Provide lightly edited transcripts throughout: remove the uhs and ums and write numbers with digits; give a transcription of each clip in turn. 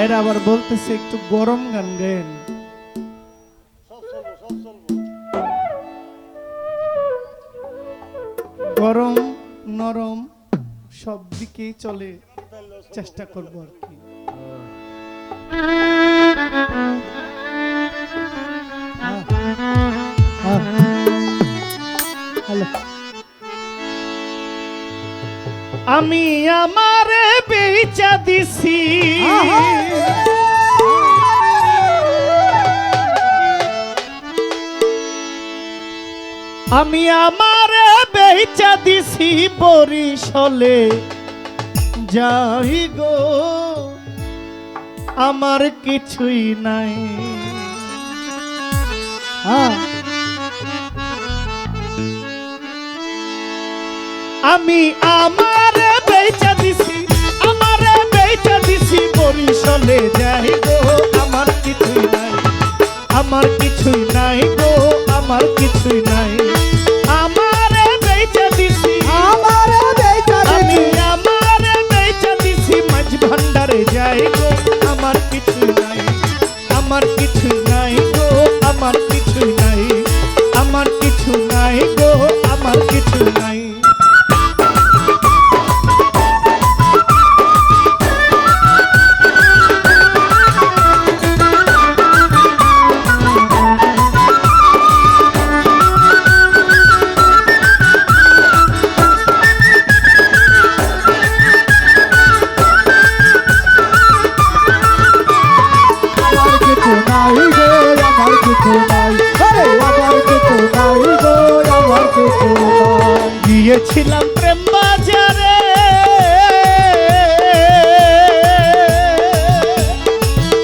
ভাইরা আবার বলতেছে একটু গরম গান গায়েন। গরম নরম সব দিকেই চলে, চেষ্টা করবো আর কি। আমি আমারে বেচা দিছি, আমি আমারে বেচা দিছি বরিশালে যাই গো, আমার কিছুই নাই। আমি আমারে বেচা দিছি, আমারে বেচা দিছি বরিশালে যাই গো, আমার কিছুই নাই, আমার কিছুই নাই গো, আমার কিছুই নাই। আমারে বেচা দিছি, আমারে বেচা দিছি, আমি আমারে বেচা দিছি মাঝ ভান্ডারে যাই গো, আমার কিছুই নাই, আমার কিছুই নাই গো, আমার কিছুই নাই, আমার কিছু নাই গো, আমার কিছু নাই। গিয়েছিলাম প্রেম বাজারে,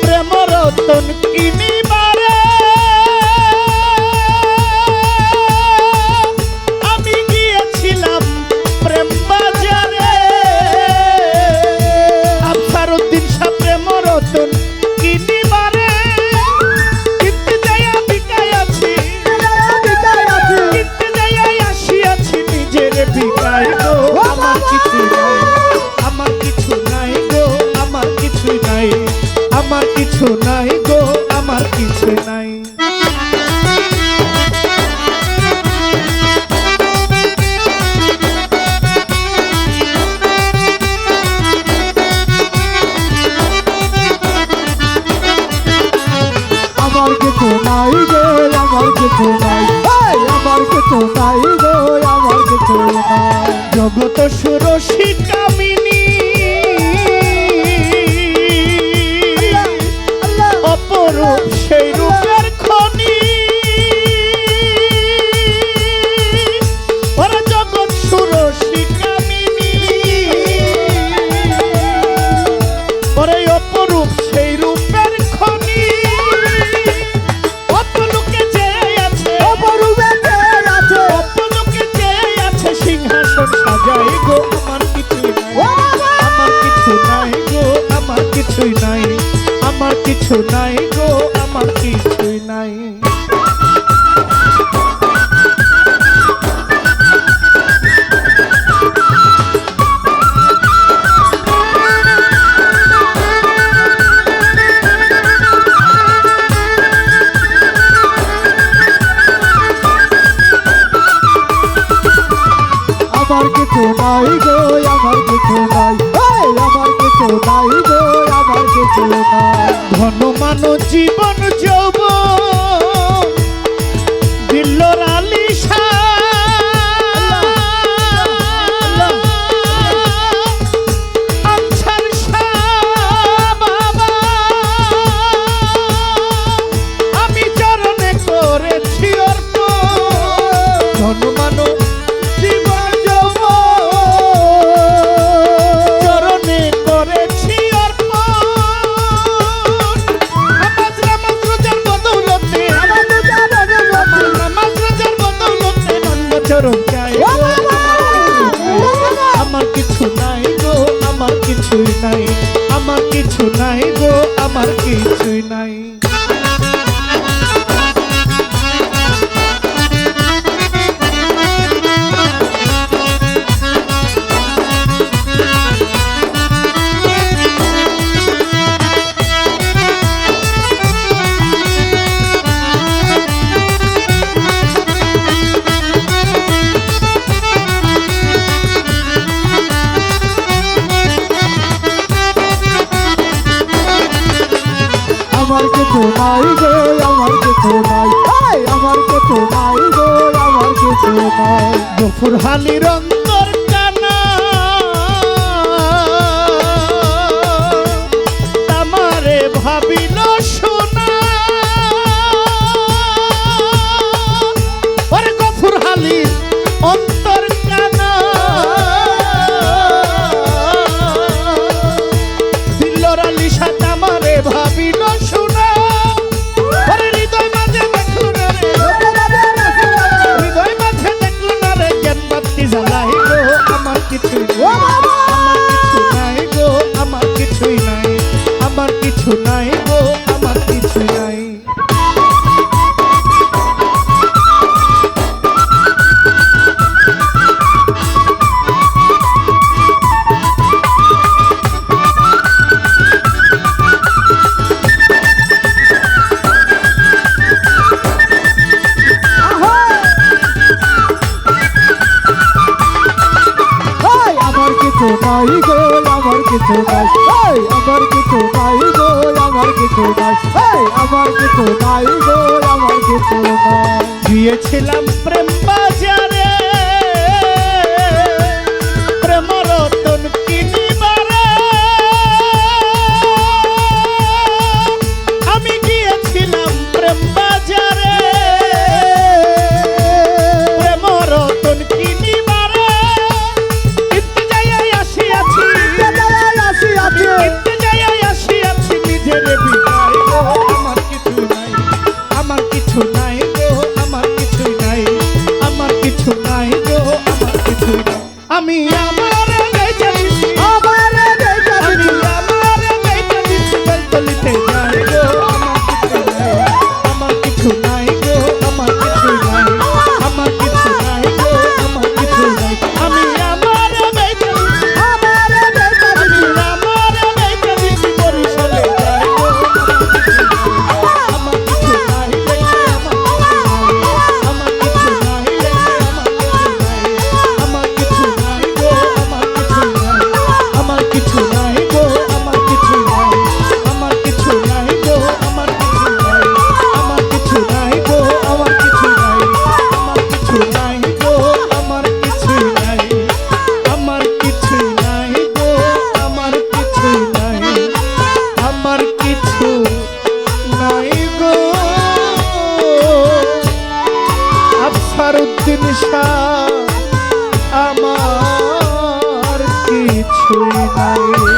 প্রেম রতন কিনিবারে, আমি গিয়েছিলাম প্রেম বাজারে, আফসার উদ্দিন শাহ প্রেম রতন কিনিবারে, কিনতে যাইয়া বিকায় আছি, কিনতে যাইয়া আসিয়াছি নিজের বিকায় গো, আমার কিছু নাই, আমার কিছু নাই গো, আমার কিছু নাই, আমার কিছু নাই গো, আমার কিছু নাই। আমার কিছু নাই গো, আমার কিছু নাই, আমার কিছু নাই গো, আমার কিছু নাই। জগত সুরসী কামিনী অপরূপ সেই রূপের খনি, ওরা জগৎ সুরসী কামিনী, ওরে অপরূপ সেই রূপের খনি, অপলোকে যে আছে, অপরূপে যে আছে, অপলোকে যে আছে সিংহাসন সাজাই গো, আমার কিছুই নাই, আমার কিছু নাই গো, আমার কিছুই নাই, আমার কিছু নাই গো, আমার কিছুই নাই। আমার কিছু নাই গো, আমার কিছু নাই, আমার কিছু নাই গো, আমার কিছু নাই। ধন মান জীবন যৌবন দিল্লর আলিশা, আনসার শাহ বাবা, আমি চরণে করেছি অর্পণ, ধন মান জীবন যৌবন চরণে করেছি অর্পণ, নামাজ নামাজ রোজার বদৌলতে, নামাজ রোজার বদৌলতে নন্দ চরণ চাই গো, আমার কিছু নাই গো, আমার কিছুই নাই, আমার কিছু নাই গো, আমার কিছুই নাই। কিছু নাই গো আমার কিছু নাই এই আমার কিছু নাই গো আমার কিছু নাই গফুর হালির অন্তর কানা আমারে ভাবিল শোনা ওরে গফুর হালির অন্তর কানা দিল্লর আলী সাথ আমারে ভাবিল শোনা ওরে হৃদয় মাঝে দেখলো না রে হৃদয় মাঝে দেখলো না রে জ্ঞান বাতি জ্বালাই গো আমার কিছুই নাই গো আমার কিছুই নাই আমার কিছু নাই গো আমার কিছু নাই এই আমার কিছু নাই গো আমার কিছু নাই এই আমার কিছু নাই গো আমার কিছু নাই এই আমার কিছু নাই গো আমার কিছু নাই গিয়েছিলাম প্রেম বাজারে প্রেম রতন কিনিবারে আমি গিয়েছিলাম প্রেম বাজারে প্রেম রতন কিনিবারে কিনতে যাইয়া আসিয়াছি কিনতে যাইয়া আসিয়াছি নিজের বিদায় গো আমার কিছু নাই আমার কিছু নাই গো আমার কিছু নাই আমার কিছু নাই গো আমার কিছু নাই আমি আমার বেঁচে দিছি আমার বেটা আমি আমার বেঁচে দিছি বেলতলিতে যাই গো আমার কিছু নাই গো আমার কিছু নাই আমার কিছু নাই গো আমার কিছু নাই আমি আমার বেঁচে দিছি আমার বেটা আমি আমার বেঁচে দিছি বরিশালে যাই গো আমার কিছু নাই রে আমার কিছু নাই রে আমার কিছু নাই গো আমার কিছু নাই আমার কিছু নাই গো আমার কিছু নাই আমার কিছু নাই গো আমার কিছু নাই আমার কিছু নাই গো আমার কিছু নাই আমার কিছু নাই গো আমার কিছু নাই আমার কিছু নাই গো আমার কিছু নাই আমার কিছু নাই গো আফসার উদ্দিন শাহ আমার কিছুই নাই